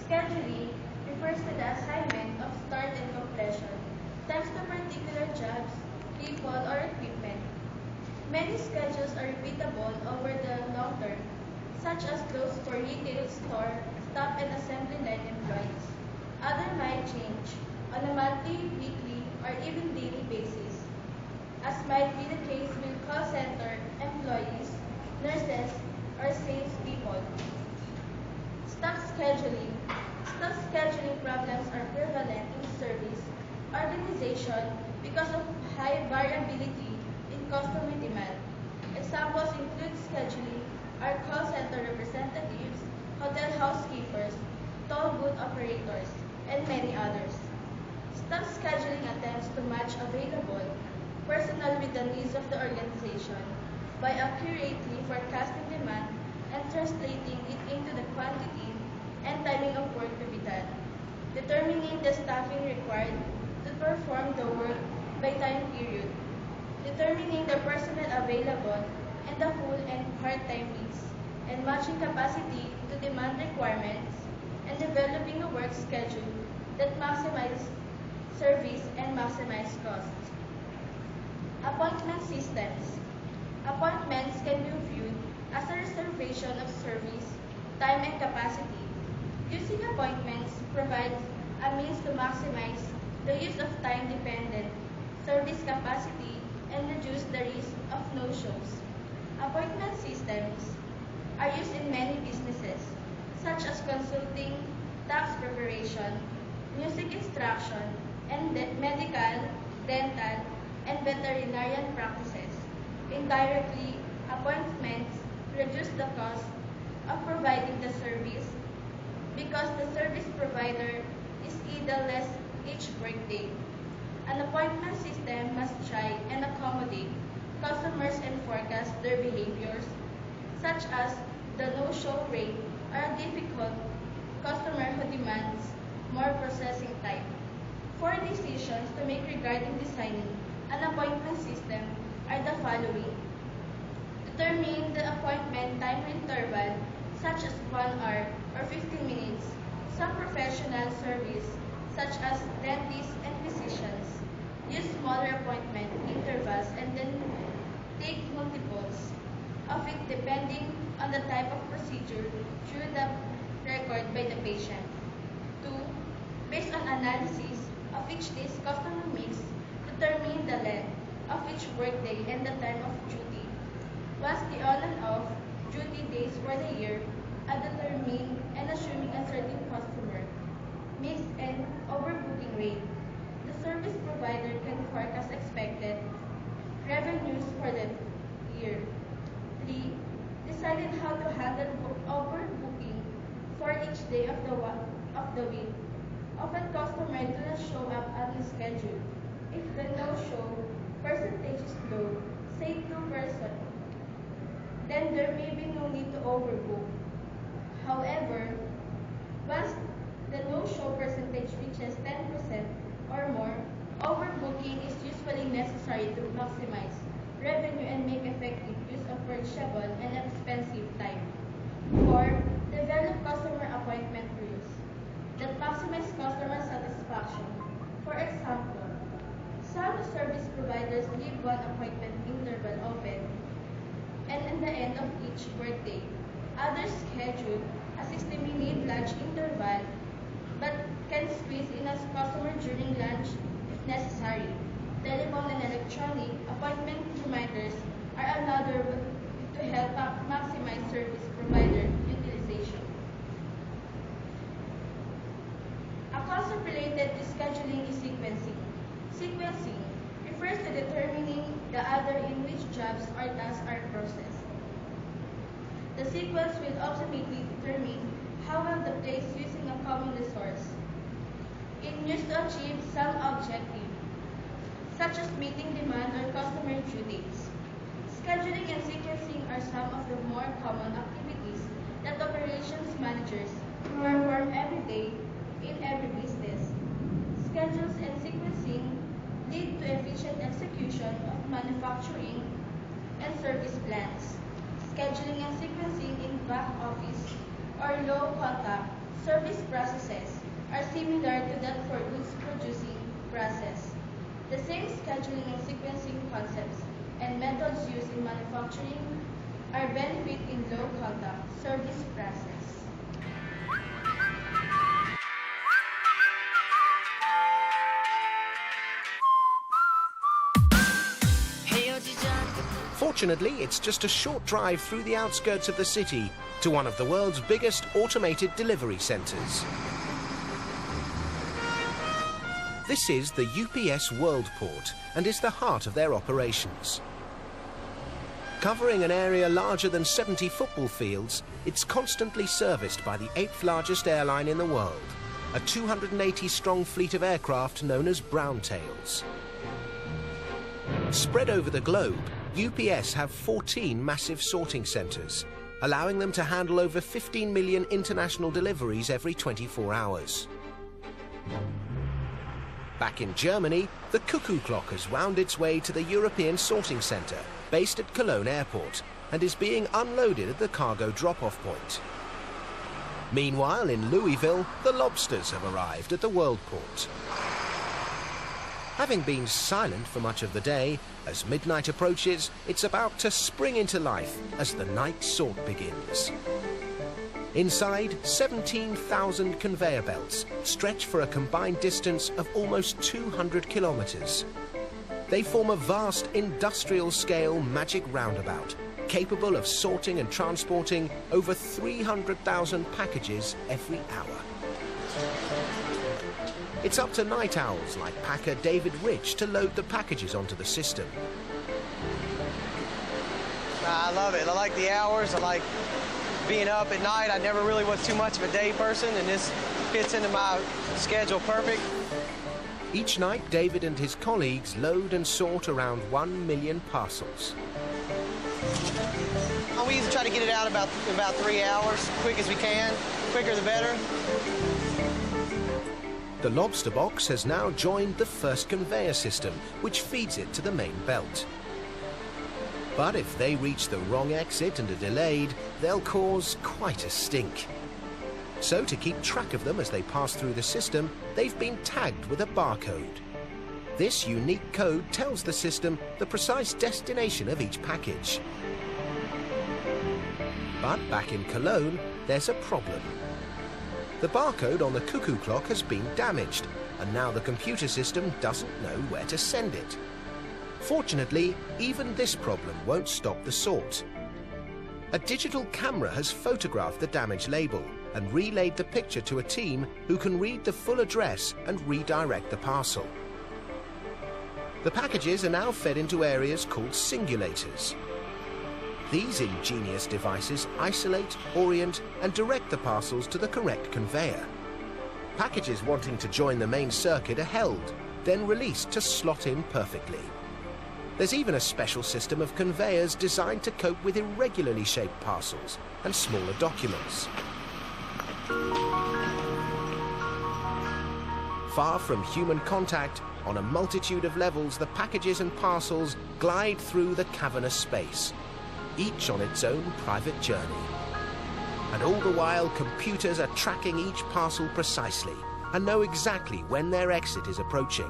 Scheduling refers to the assignment of start and completion times to particular jobs, people, or equipment. Many schedules are repeatable over the long term, such as those for retail store, staff, and assembly line employees. Others might change on a monthly, weekly, or even daily basis, as might be the case with call center employees, nurses, or salespeople. Staff scheduling. Staff scheduling problems are prevalent in service organization because of high variability in customer demand. Examples include scheduling our call center representatives, hotel housekeepers, toll booth operators, and many others. Staff scheduling attempts to match available personnel with the needs of the organization by accurately forecasting demand and translating it into the quantity and timing of work to be done, determining the staffing required to perform the work by time period, determining the personnel available and the full and part-time needs, and matching capacity to demand requirements, and developing a work schedule that maximizes service and maximizes costs. Appointment systems. Appointments can be viewed as a reservation of service, time, and capacity. Using appointments provides a means to maximize the use of time-dependent service capacity and reduce the risk of no-shows. Appointment systems are used in many businesses, such as consulting, tax preparation, music instruction, and medical, dental, and veterinarian practices. Indirectly, appointments reduce the cost of providing the service because the service provider is either-less each workday. An appointment system must try and accommodate customers and forecast their behaviors, such as the no-show rate or a difficult customer who demands more processing time. Four decisions to make regarding designing an appointment system are the following. Determine the appointment time interval, such as 1 hour or 15 minutes. Some professional service, such as dentists and physicians, use smaller appointment intervals and then take multiples of it depending on the type of procedure through the record by the patient. 2. Based on analysis of each day's customer mix, determine the length of each workday and the time of duty. Once the on and off duty days for the year are determined and assuming a certain customer mix and overbooking rate, the service provider can forecast expected revenues for the year. 3. Deciding how to handle overbooking for each day of the week. Often customers do not show up on the schedule. If the no-show percentage is low, say 2%, then there may be no need to overbook. However, once the no-show percentage reaches 10% or more, overbooking is usually necessary to maximize revenue and make effective use of perishable and expensive time. 4. Develop customer appointment rules that maximize customer satisfaction. For example, some service providers leave one appointment interval open and in the end of each workday. Others schedule a 60-minute lunch interval but can squeeze in a customer during lunch if necessary. Telephone and electronic appointment reminders are another way to help maximize service provider utilization. A concept related to scheduling is sequencing. Sequencing refers to determining the order in which jobs or tasks are processed. The sequence will ultimately determine how well the place using a common resource is used to achieve some objective, such as meeting demand or customer due dates. Scheduling and sequencing are some of the more common activities that operations managers perform every day in every business. Schedules and sequencing lead to efficient execution of manufacturing and service plans. Scheduling and sequencing in back office or low contact service processes are similar to that for goods producing process. The same scheduling and sequencing concepts and methods used in manufacturing are benefit in low contact service process. Fortunately, it's just a short drive through the outskirts of the city to one of the world's biggest automated delivery centres. This is the UPS Worldport and is the heart of their operations. Covering an area larger than 70 football fields, it's constantly serviced by the 8th largest airline in the world, a 280-strong fleet of aircraft known as Browntails. Spread over the globe, UPS have 14 massive sorting centres, allowing them to handle over 15 million international deliveries every 24 hours. Back in Germany, the Cuckoo Clock has wound its way to the European Sorting Centre, based at Cologne Airport, and is being unloaded at the cargo drop-off point. Meanwhile, in Louisville, the Lobsters have arrived at the Worldport. Having been silent for much of the day, as midnight approaches, it's about to spring into life as the night sort begins. Inside, 17,000 conveyor belts stretch for a combined distance of almost 200 kilometres. They form a vast industrial-scale magic roundabout, capable of sorting and transporting over 300,000 packages every hour. It's up to night owls like packer David Rich to load the packages onto the system. I love it. I like the hours. I like being up at night. I never really was too much of a day person, and this fits into my schedule perfect. Each night, David and his colleagues load and sort around 1 million parcels. We usually try to get it out about 3 hours, quick as we can. Quicker the better. The Lobster Box has now joined the first conveyor system, which feeds it to the main belt. But if they reach the wrong exit and are delayed, they'll cause quite a stink. So to keep track of them as they pass through the system, they've been tagged with a barcode. This unique code tells the system the precise destination of each package. But back in Cologne, there's a problem. The barcode on the Cuckoo Clock has been damaged, and now the computer system doesn't know where to send it. Fortunately, even this problem won't stop the sort. A digital camera has photographed the damaged label and relayed the picture to a team who can read the full address and redirect the parcel. The packages are now fed into areas called singulators. These ingenious devices isolate, orient, and direct the parcels to the correct conveyor. Packages wanting to join the main circuit are held, then released to slot in perfectly. There's even a special system of conveyors designed to cope with irregularly shaped parcels and smaller documents. Far from human contact, on a multitude of levels, the packages and parcels glide through the cavernous space, each on its own private journey. And all the while, computers are tracking each parcel precisely and know exactly when their exit is approaching.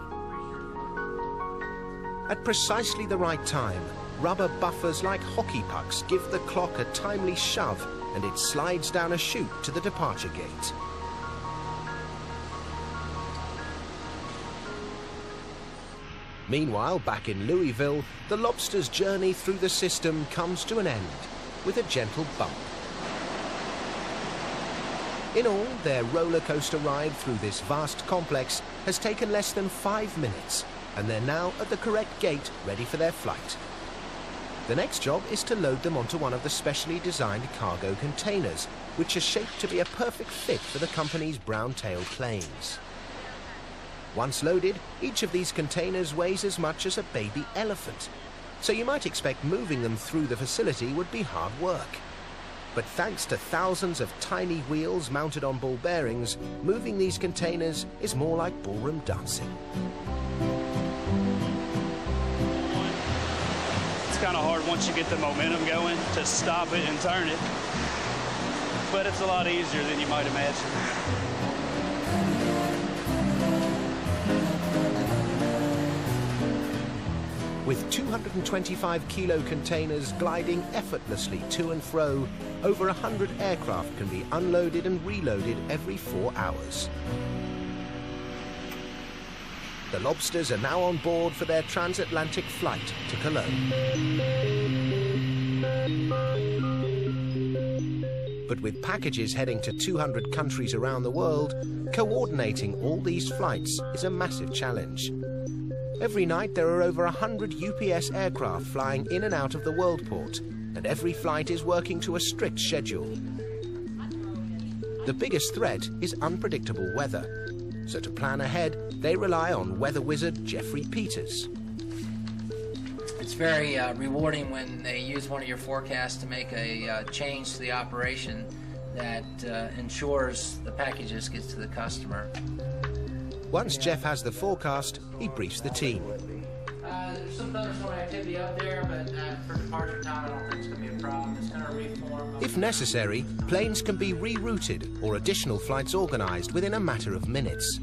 At precisely the right time, rubber buffers like hockey pucks give the clock a timely shove, and it slides down a chute to the departure gate. Meanwhile, back in Louisville, the Lobster's journey through the system comes to an end with a gentle bump. In all, their roller coaster ride through this vast complex has taken less than 5 minutes, and they're now at the correct gate, ready for their flight. The next job is to load them onto one of the specially designed cargo containers, which are shaped to be a perfect fit for the company's brown-tailed planes. Once loaded, each of these containers weighs as much as a baby elephant, so you might expect moving them through the facility would be hard work. But thanks to thousands of tiny wheels mounted on ball bearings, moving these containers is more like ballroom dancing. It's kind of hard once you get the momentum going to stop it and turn it. but it's a lot easier than you might imagine. With 225-kilo containers gliding effortlessly to and fro, over 100 aircraft can be unloaded and reloaded every 4 hours. The lobsters are now on board for their transatlantic flight to Cologne. But with packages heading to 200 countries around the world, coordinating all these flights is a massive challenge. Every night there are over 100 UPS aircraft flying in and out of the Worldport, and every flight is working to a strict schedule. The biggest threat is unpredictable weather, so to plan ahead, they rely on weather wizard Jeffrey Peters. It's very rewarding when they use one of your forecasts to make a change to the operation that ensures the packages get to the customer. Once Jeff has the forecast, he briefs the team. There's some thunderstorm activity out there, but for departure time, I don't think it's going to be a problem. It's going to reform. If necessary, planes can be rerouted or additional flights organised within a matter of minutes.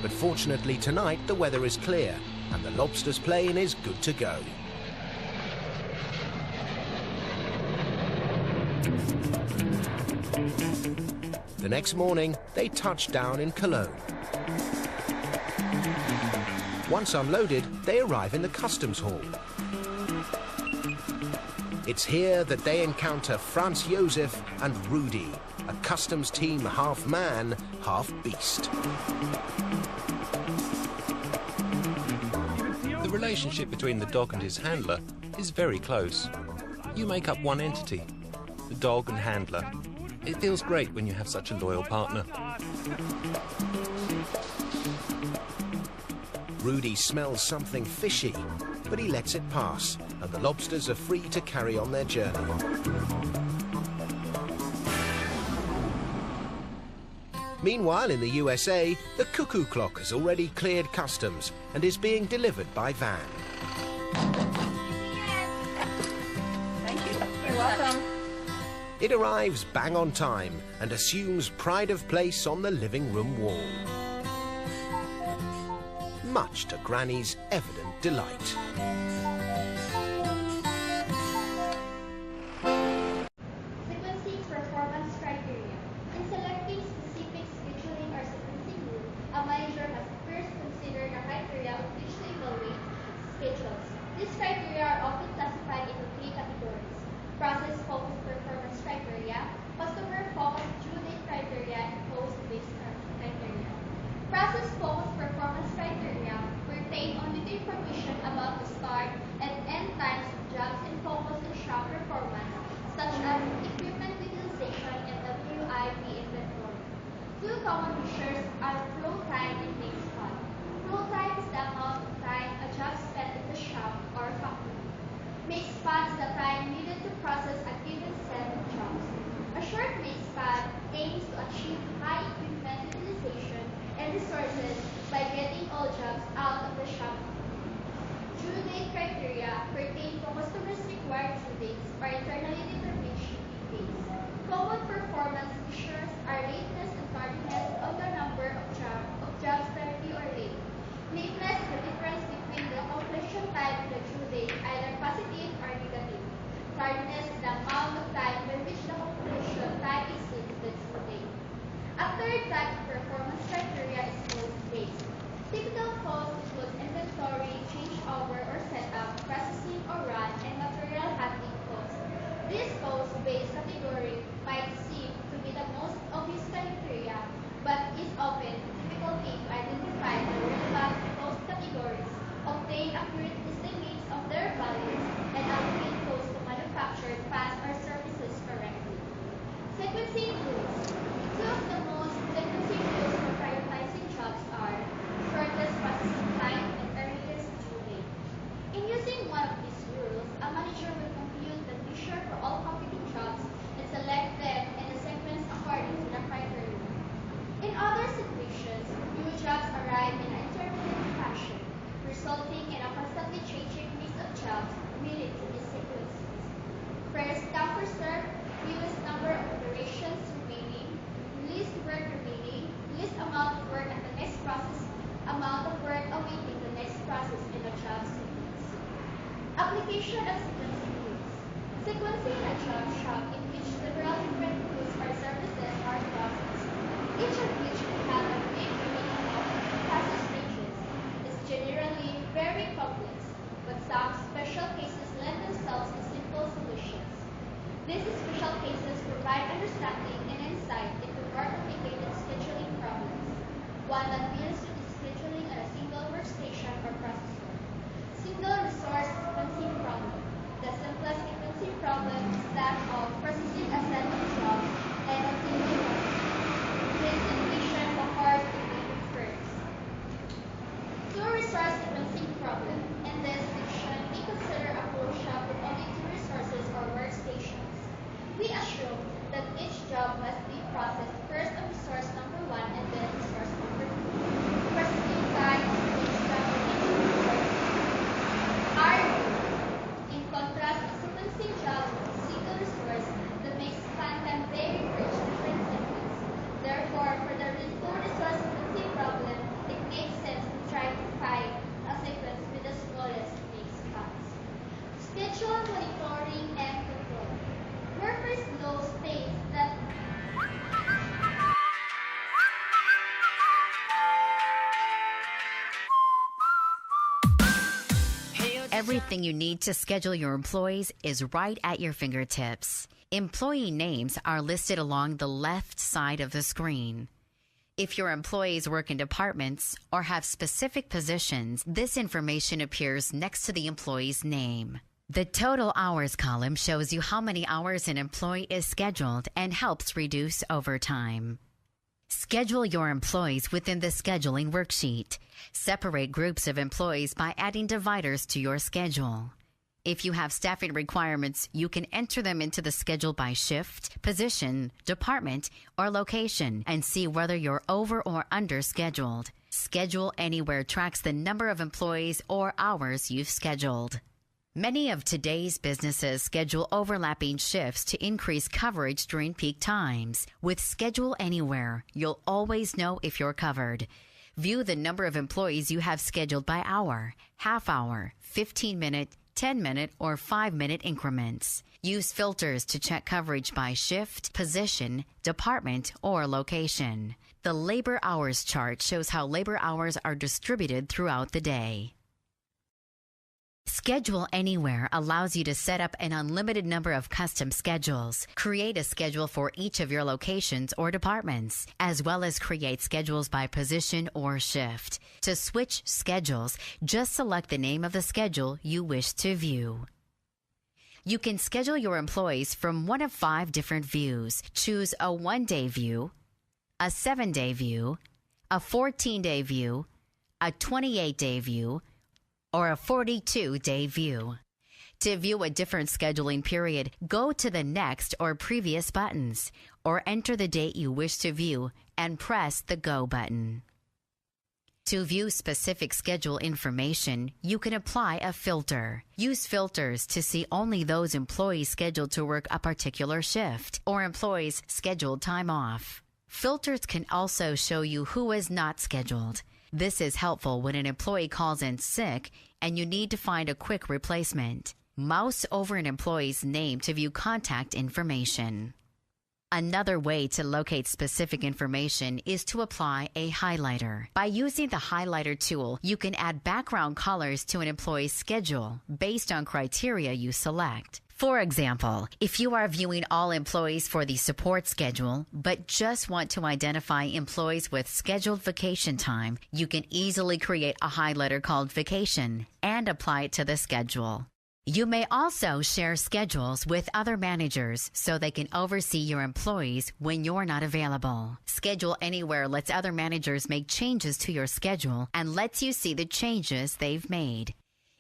But fortunately tonight the weather is clear and the Lobsters plane is good to go. The next morning, they touch down in Cologne. Once unloaded, they arrive in the customs hall. It's here that they encounter Franz Josef and Rudy, a customs team half man, half beast. The relationship between the dog and his handler is very close. You make up one entity, the dog and handler. It feels great when you have such a loyal partner. Rudy smells something fishy, but he lets it pass, and the lobsters are free to carry on their journey. Meanwhile, in the USA, the cuckoo clock has already cleared customs and is being delivered by van. Thank you. You're welcome. It arrives bang on time and assumes pride of place on the living room wall, much to Granny's evident delight. Sequencing performance criteria. In selecting specific scheduling or sequencing rule, a manager must first consider the criteria on which to evaluate schedules. These criteria are often classified into 3 categories: process-focused performance criteria, customer-focused due date criteria, and post-based criteria. Process-focused performance criteria pertain only to information about the start and end times of jobs and focus on shop performance, such as equipment utilization and WIP inventory. 2 common measures are flow time and make spot. Flow time is the amount of time a job spent in the shop or factory. Make spot is the time needed to process a given set of jobs. A short make spot aims to achieve high equipment utilization and resources by getting all jobs out of the shop. Due date criteria pertain to customers' required due dates or internally determined shipping dates. Common performance measures are lateness and tardiness on the number of jobs tardy or late. Lateness is the difference between the completion time and the due date, either positive or negative. Tardiness is the amount of time by which the completion time exceeds the due date. A third type of performance criteria is cost-based. Typical cost includes inventory, changeover or setup, processing or run, and material handling costs. This cost-based category might seem to be the most obvious criteria, but is often difficulty to identify the relevant cost categories, obtain accurate estimates of their values, and allocate costs to manufactured parts or services correctly. Sequencing rules. 2 of the most sequencing rules for prioritizing jobs are shortest processing time and earliest due date. In using one of these rules, a manager will compute the measure for all competing jobs and select them in a sequence according to the criteria. In other situations, new jobs arrive in an intermittent fashion, resulting in a constantly changing mix of jobs related to these sequences. First come, first served, fewest number number of operations remaining, least work remaining, least amount of work at the next process, amount of work awaiting the next process in a job sequence. Application of sequencing rules. Sequencing a job shop in which several different goods or services are processed, each of which can have a big range of process ranges, is generally very complex, but some special cases lend themselves to simple solutions. These special cases provide understanding and insight into more complicated scheduling problems. One that deals with the scheduling on a single workstation or processor. Single resource sequencing problem. The simplest sequencing problem is that of processing a set of jobs and a single process. This equation occurs in many firms. Two-resource sequencing problem. In this section, we consider a flow shop with only two resources or workstations. We assume that each job must be processed first on resource number 1 and then resource number 2. Processing time takes time for each resource. In contrast, a sequencing job with a single resource that makes span time very for each different sequence. Therefore, for the two-resource sequencing problem, it makes sense to try to find a sequence with the smallest mixed spans. Schedule, monitoring, and control. Workers' law states that everything you need to schedule your employees is right at your fingertips. Employee names are listed along the left side of the screen. If your employees work in departments or have specific positions, this information appears next to the employee's name. The total hours column shows you how many hours an employee is scheduled and helps reduce overtime. Schedule your employees within the scheduling worksheet. Separate groups of employees by adding dividers to your schedule. If you have staffing requirements, you can enter them into the schedule by shift, position, department, or location and see whether you're over or under scheduled. Schedule Anywhere tracks the number of employees or hours you've scheduled. Many of today's businesses schedule overlapping shifts to increase coverage during peak times. With Schedule Anywhere, you'll always know if you're covered. View the number of employees you have scheduled by hour, half hour, 15-minute, 10-minute, or 5-minute increments. Use filters to check coverage by shift, position, department, or location. The labor hours chart shows how labor hours are distributed throughout the day. Schedule Anywhere allows you to set up an unlimited number of custom schedules. Create a schedule for each of your locations or departments, as well as create schedules by position or shift. To switch schedules, just select the name of the schedule you wish to view. You can schedule your employees from one of 5 different views. Choose a 1-day view, a 7-day view, a 14-day view, a 28-day view, or a 42-day view. To view a different scheduling period, go to the Next or Previous buttons, or enter the date you wish to view and press the Go button. To view specific schedule information, you can apply a filter. Use filters to see only those employees scheduled to work a particular shift or employees scheduled time off. Filters can also show you who is not scheduled. This is helpful when an employee calls in sick and you need to find a quick replacement. Mouse over an employee's name to view contact information. Another way to locate specific information is to apply a highlighter. By using the highlighter tool, you can add background colors to an employee's schedule based on criteria you select. For example, if you are viewing all employees for the support schedule, but just want to identify employees with scheduled vacation time, you can easily create a highlighter called Vacation and apply it to the schedule. You may also share schedules with other managers so they can oversee your employees when you're not available. Schedule Anywhere lets other managers make changes to your schedule and lets you see the changes they've made.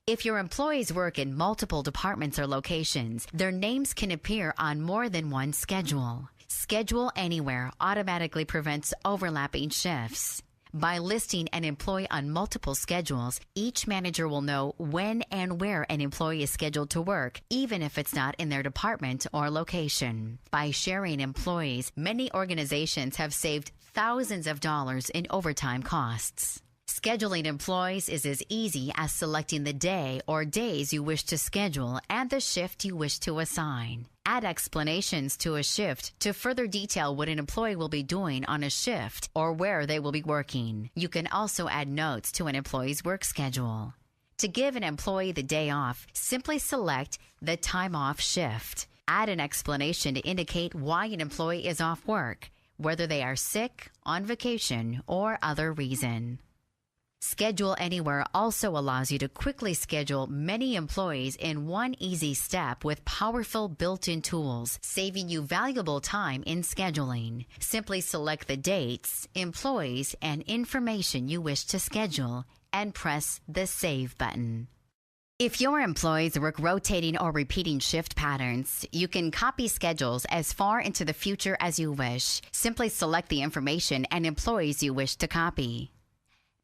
If your employees work in multiple departments or locations, their names can appear on more than one schedule. Schedule Anywhere automatically prevents overlapping shifts. By listing an employee on multiple schedules, each manager will know when and where an employee is scheduled to work, even if it's not in their department or location. By sharing employees, many organizations have saved thousands of dollars in overtime costs. Scheduling employees is as easy as selecting the day or days you wish to schedule and the shift you wish to assign. Add explanations to a shift to further detail what an employee will be doing on a shift or where they will be working. You can also add notes to an employee's work schedule. To give an employee the day off, simply select the time off shift. Add an explanation to indicate why an employee is off work, whether they are sick, on vacation, or other reason. Schedule Anywhere also allows you to quickly schedule many employees in one easy step with powerful built-in tools, saving you valuable time in scheduling. Simply select the dates, employees, and information you wish to schedule and press the Save button. If your employees work rotating or repeating shift patterns, you can copy schedules as far into the future as you wish. Simply select the information and employees you wish to copy.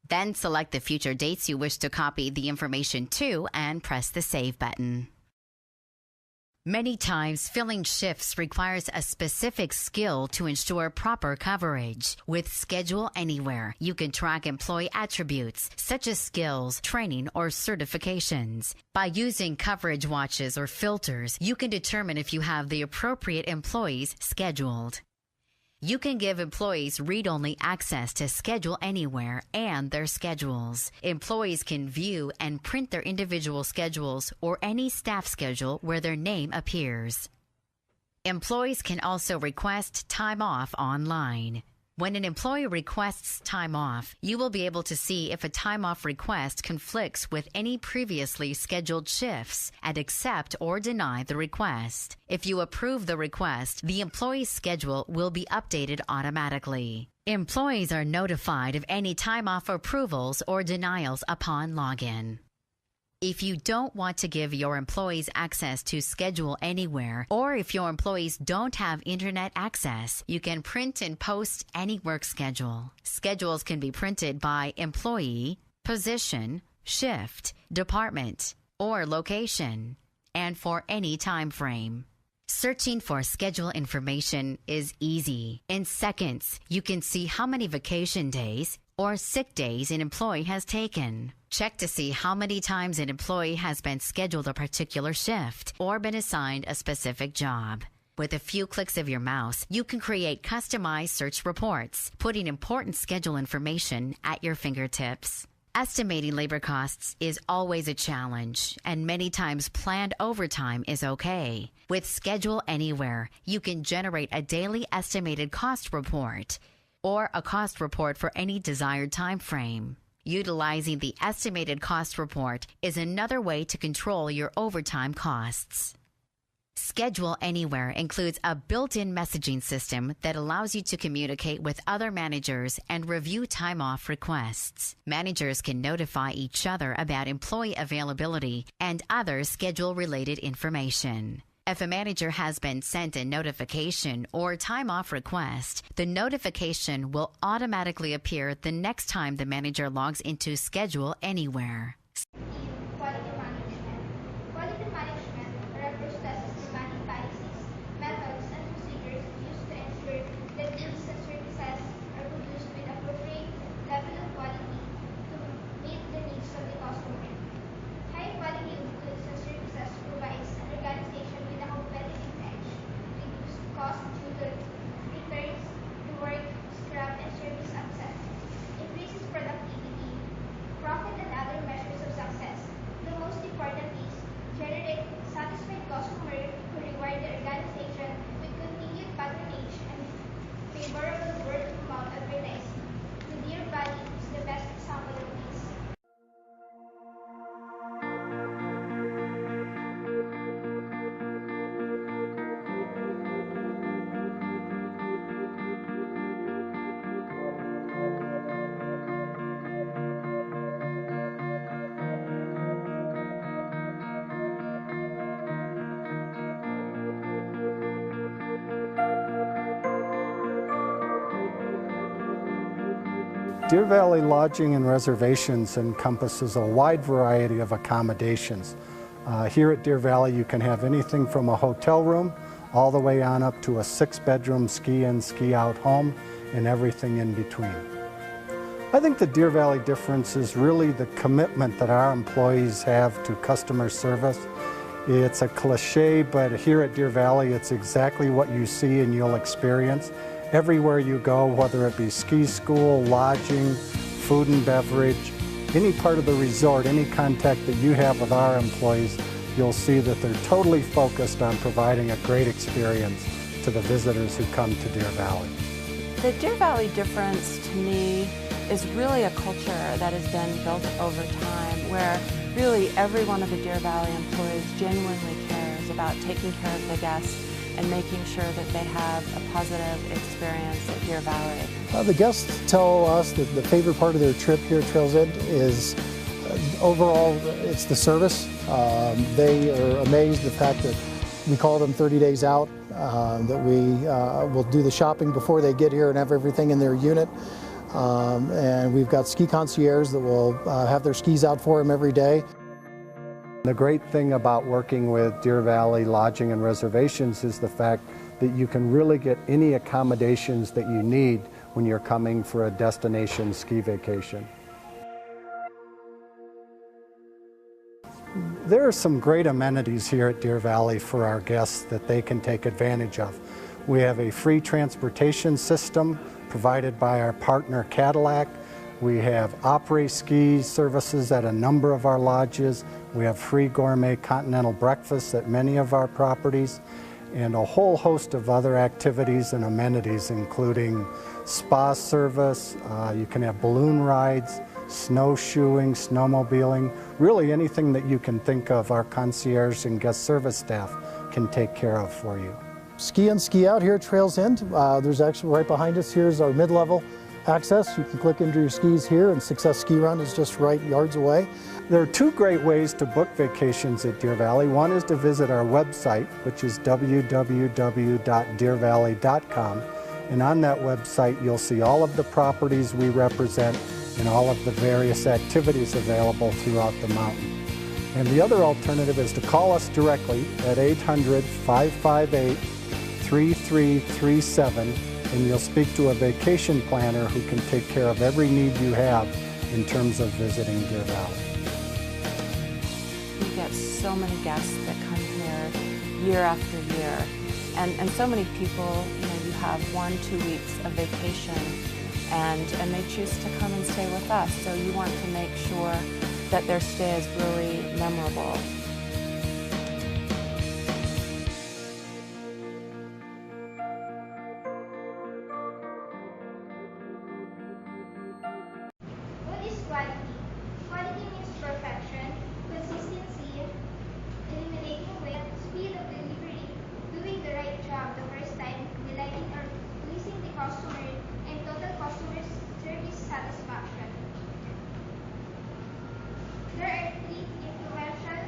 Then select the future dates you wish to copy the information to and press the Save button. Many times, filling shifts requires a specific skill to ensure proper coverage. With Schedule Anywhere, you can track employee attributes such as skills, training, or certifications. By using coverage watches or filters, you can determine if you have the appropriate employees scheduled. You can give employees read-only access to Schedule Anywhere and their schedules. Employees can view and print their individual schedules or any staff schedule where their name appears. Employees can also request time off online. When an employee requests time off, you will be able to see if a time off request conflicts with any previously scheduled shifts and accept or deny the request. If you approve the request, the employee's schedule will be updated automatically. Employees are notified of any time off approvals or denials upon login. If you don't want to give your employees access to Schedule Anywhere, or if your employees don't have internet access, you can print and post any work schedule. Schedules can be printed by employee, position, shift, department, or location, and for any time frame. Searching for schedule information is easy. In seconds, you can see how many vacation days or sick days an employee has taken. Check to see how many times an employee has been scheduled a particular shift or been assigned a specific job. With a few clicks of your mouse, you can create customized search reports, putting important schedule information at your fingertips. Estimating labor costs is always a challenge, and many times planned overtime is okay. With Schedule Anywhere, you can generate a daily estimated cost report or a cost report for any desired time frame. Utilizing the estimated cost report is another way to control your overtime costs. Schedule Anywhere includes a built-in messaging system that allows you to communicate with other managers and review time off requests. Managers can notify each other about employee availability and other schedule-related information. If a manager has been sent a notification or time off request, the notification will automatically appear the next time the manager logs into Schedule Anywhere. Quality management. Quality management refers to systematic policies, methods, and procedures used to ensure that goods and services are produced with appropriate level of quality to meet the needs of the customer. High quality of goods and services provides an organization with a competitive edge, reduce costs due to returns, rework, scrap, and service access, increases productivity, profit, and other measures of success. Deer Valley Lodging and Reservations encompasses a wide variety of accommodations. Here at Deer Valley you can have anything from a hotel room all the way on up to a 6-bedroom ski-in, ski-out home and everything in between. I think the Deer Valley difference is really the commitment that our employees have to customer service. It's a cliche, but here at Deer Valley it's exactly what you see and you'll experience. Everywhere you go, whether it be ski school, lodging, food and beverage, any part of the resort, any contact that you have with our employees, you'll see that they're totally focused on providing a great experience to the visitors who come to Deer Valley. The Deer Valley difference to me is really a culture that has been built over time where really every one of the Deer Valley employees genuinely cares about taking care of the guests and making sure that they have a positive experience at Deer Valley. The guests tell us that the favorite part of their trip here at Trails End is overall it's the service. They are amazed at the fact that we call them 30 days out, that we will do the shopping before they get here and have everything in their unit. And we've got ski concierges that will have their skis out for them every day. The great thing about working with Deer Valley Lodging and Reservations is the fact that you can really get any accommodations that you need when you're coming for a destination ski vacation. There are some great amenities here at Deer Valley for our guests that they can take advantage of. We have a free transportation system provided by our partner Cadillac. We have après-ski services at a number of our lodges. We have free gourmet continental breakfasts at many of our properties, and a whole host of other activities and amenities, including spa service. You can have balloon rides, snowshoeing, snowmobiling, really anything that you can think of, our concierge and guest service staff can take care of for you. Ski in, ski out here at Trails End. There's actually right behind us here is our mid-level access. You can click into your skis here, and Success Ski Run is just right yards away. There are two great ways to book vacations at Deer Valley. One is to visit our website, which is www.deervalley.com. And on that website, you'll see all of the properties we represent and all of the various activities available throughout the mountain. And the other alternative is to call us directly at 800-558-3337, and you'll speak to a vacation planner who can take care of every need you have in terms of visiting Deer Valley. We get so many guests that come here year after year, and so many people, you have 1-2 weeks of vacation and they choose to come and stay with us, so you want to make sure that their stay is really memorable. What is quality? Quality means perfection, consistency, eliminating waste, speed of delivery, doing the right job the first time, delighting or pleasing the customer, and total customer service satisfaction. There are 3 influential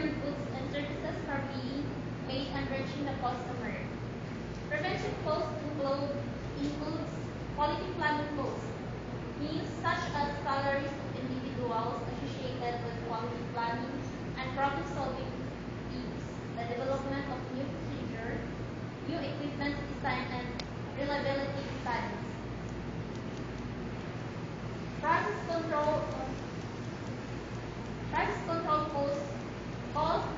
ensure goods and services are being made and reaching the customer. Prevention costs includes quality planning costs, means such as salaries of individuals associated with quality planning and problem-solving teams, the development of new procedure, new equipment design, and reliability studies. Process control costs,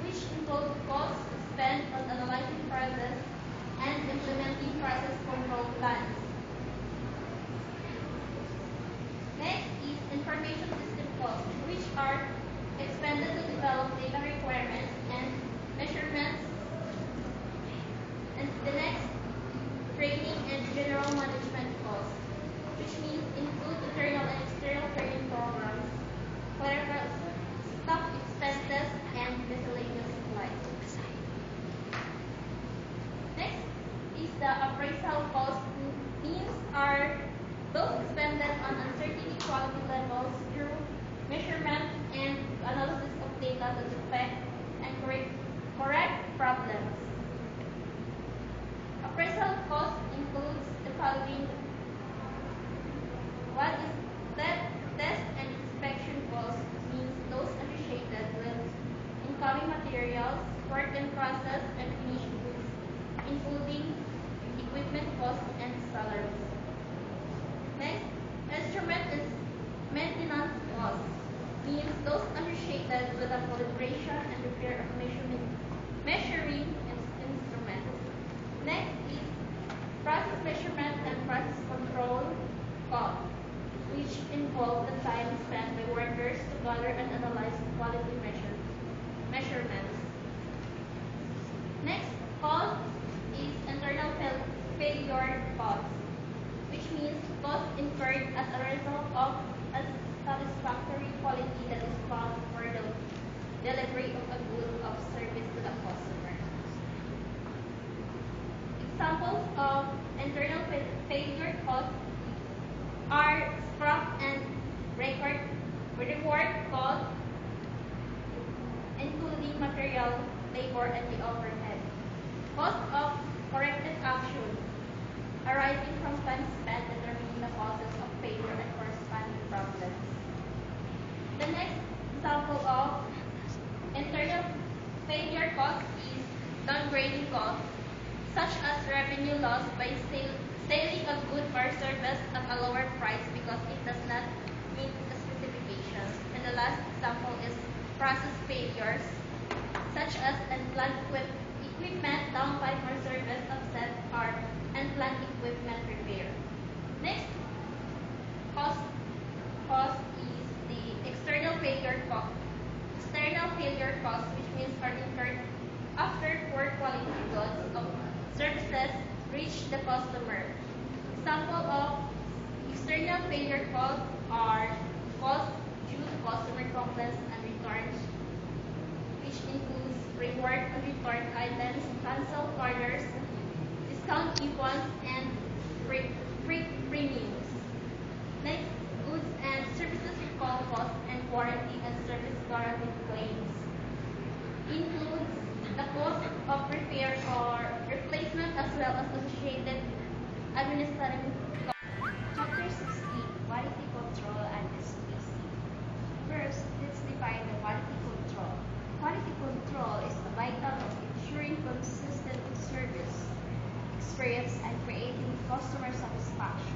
which include costs spent on analyzing process and implementing process control plans. Next is information system costs, which are expended to develop data requirements and measurements. And the next, training and general management costs, which means include internal and external training programs, whatever staff expenses, and miscellaneous supplies. Next is the appraisal cost. These are those expended on uncertainty quality levels through measurement and analysis of data to detect and correct problems. Appraisal cost includes the following. What is that? Test and inspection costs means those associated with incoming materials, work in process, and finished goods, including equipment costs and salaries. Next, instrument and maintenance costs means those associated with the calibration and repair of measuring instruments. Next is process measurement and process control costs, which involve the time spent by workers to gather and analyze quality measurements. Next cost is internal failure costs, which means costs incurred as a result of unsatisfactory quality that is found for the delivery of a good or service to the customer. Examples of internal failure costs are scrap and reward costs, including material, labor, and the overhead. Cost of corrective action arising from time spent determining the causes of failure and corresponding problems. The next example of internal failure cost is downgrading costs, such as revenue loss by selling a good or service at a lower price because it does not meet the specifications. And the last example is process failures, such as unplanned equipment downtime or service upset or unplanned equipment repair. Next cost is the external failure cost. External failure costs, which means are incurred after poor quality goods or services reach the customer. Example of external failure costs are costs due to customer complaints and returns, which includes rework and return items, cancelled orders, discount coupons, and free premiums. Next, goods and services recall costs and warranty and service warranty claims. Includes the cost of repair or replacement as well as associated administrative costs. Chapter 16, Quality Control and SPC. First, let's define the quality control. Quality control is the vital of ensuring consistent service, experience, and creating customer satisfaction.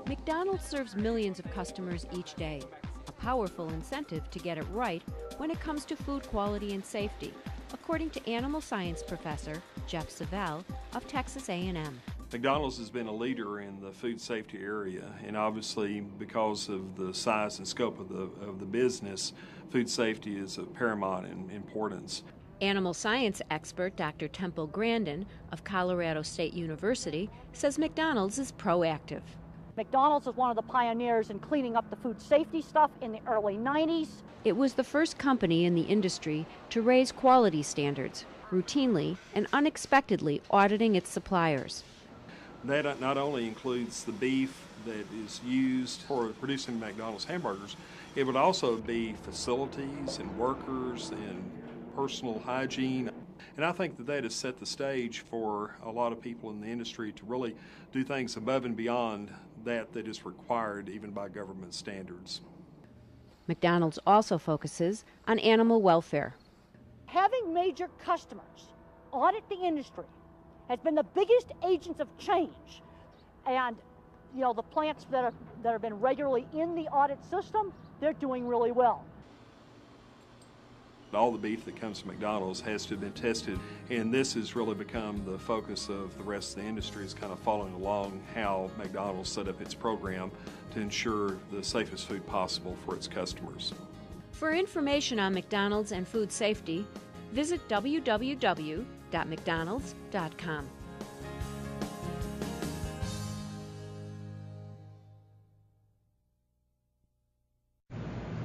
McDonald's serves millions of customers each day, a powerful incentive to get it right when it comes to food quality and safety, according to animal science professor Jeff Savell of Texas A&M. McDonald's has been a leader in the food safety area, and obviously because of the size and scope of the business, food safety is of paramount importance. Animal science expert Dr. Temple Grandin of Colorado State University says McDonald's is proactive. McDonald's was one of the pioneers in cleaning up the food safety stuff in the early 90s. It was the first company in the industry to raise quality standards, routinely and unexpectedly auditing its suppliers. That not only includes the beef that is used for producing McDonald's hamburgers, it would also be facilities and workers and personal hygiene. And I think that has set the stage for a lot of people in the industry to really do things above and beyond that is required even by government standards. McDonald's also focuses on animal welfare. Having major customers audit the industry has been the biggest agents of change. And, you know, the plants that have been regularly in the audit system, they're doing really well. All the beef that comes from McDonald's has to have been tested, and this has really become the focus of the rest of the industry, is kind of following along how McDonald's set up its program to ensure the safest food possible for its customers. For information on McDonald's and food safety, visit www.mcdonalds.com.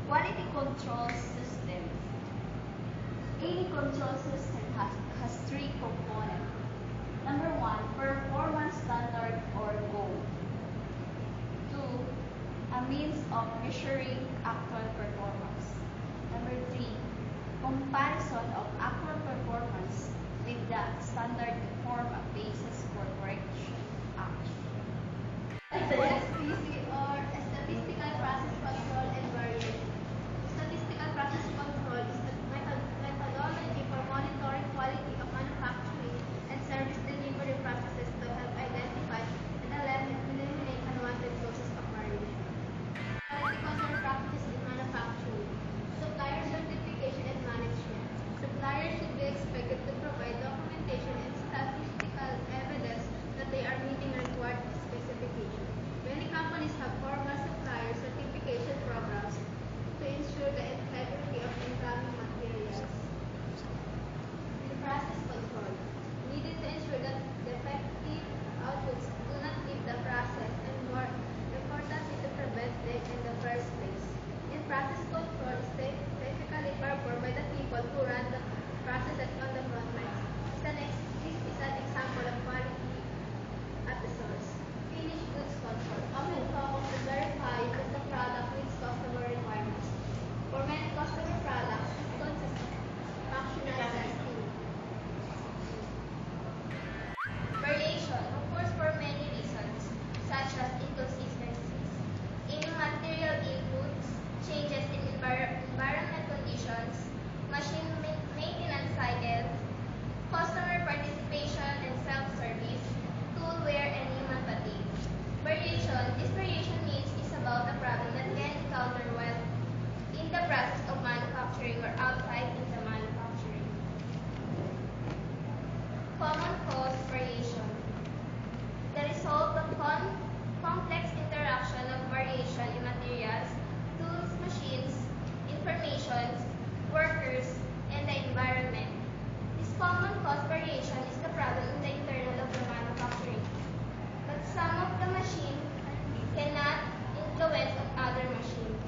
Quality control system. Any control system has three components. Number 1, performance standard or goal. 2, a means of measuring actual performance. Number 3, comparison of actual performance with the standard to form a basis for correction action. SPC or Statistical Process Control and Variation. Statistical Process Control is the methodology for monitoring quality of manufacturing and service delivery processes to help identify and eliminate unwanted sources of variation. Quality control practice in manufacturing. Supplier certification and management. Suppliers should be expected to provide documentation and statistical evidence that they are meeting required specifications. Many companies have formal supplier certification programs to ensure the integrity of incoming materials. And process control. Needed to ensure that defective outputs do not leave the process, and more importantly, to prevent them in the first place. In process control is typically performed by the people who run the processes on the front lines. This is an example of quality at the source. Finished goods control often focus to verify that the product meets customer requirements. For many customer products, it consists of functional testing. Variation occurs for many reasons, such as inconsistencies in material inputs, changes in environment conditions, machine maintenance cycles, customer participation and self-service, tool wear, and human fatigue. This variation means is about a problem that can encounter while in the process of manufacturing or outside in the manufacturing. Common cause variation. The result of complex interaction of variation in materials, tools, machines, information, workers, and the environment. This common cause variation is the problem in the internal of the manufacturing. But some of the machines cannot influence of other machines.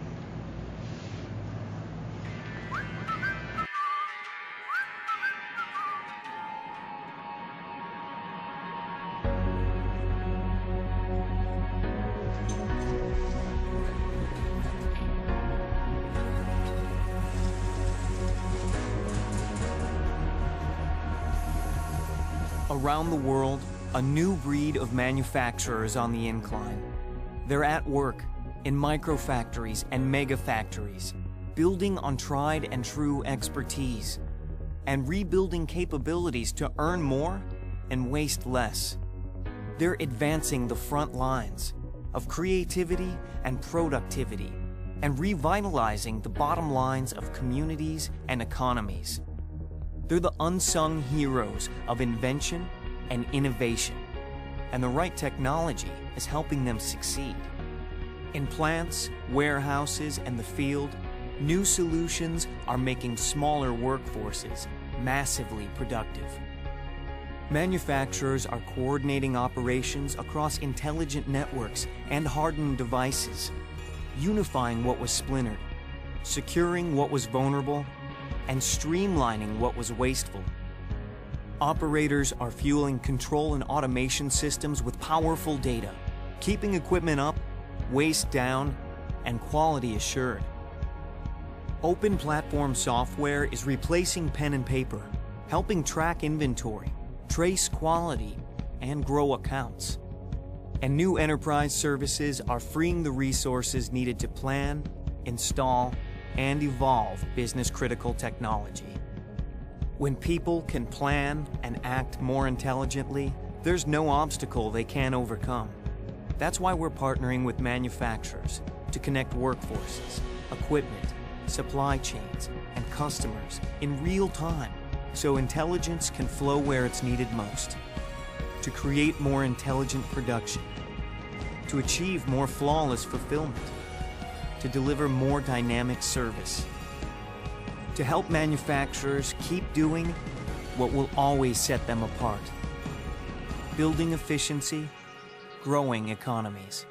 Around the world, a new breed of manufacturers on the incline. They're at work in microfactories and megafactories, building on tried and true expertise, and rebuilding capabilities to earn more and waste less. They're advancing the front lines of creativity and productivity, and revitalizing the bottom lines of communities and economies. They're the unsung heroes of invention and innovation, and the right technology is helping them succeed. In plants, warehouses, and the field, new solutions are making smaller workforces massively productive. Manufacturers are coordinating operations across intelligent networks and hardened devices, unifying what was splintered, securing what was vulnerable, and streamlining what was wasteful. Operators are fueling control and automation systems with powerful data, keeping equipment up, waste down, and quality assured. Open platform software is replacing pen and paper, helping track inventory, trace quality, and grow accounts. And new enterprise services are freeing the resources needed to plan, install, and evolve business-critical technology. When people can plan and act more intelligently, there's no obstacle they can't overcome. That's why we're partnering with manufacturers to connect workforces, equipment, supply chains, and customers in real time so intelligence can flow where it's needed most. To create more intelligent production, to achieve more flawless fulfillment, to deliver more dynamic service, to help manufacturers keep doing what will always set them apart, building efficiency, growing economies.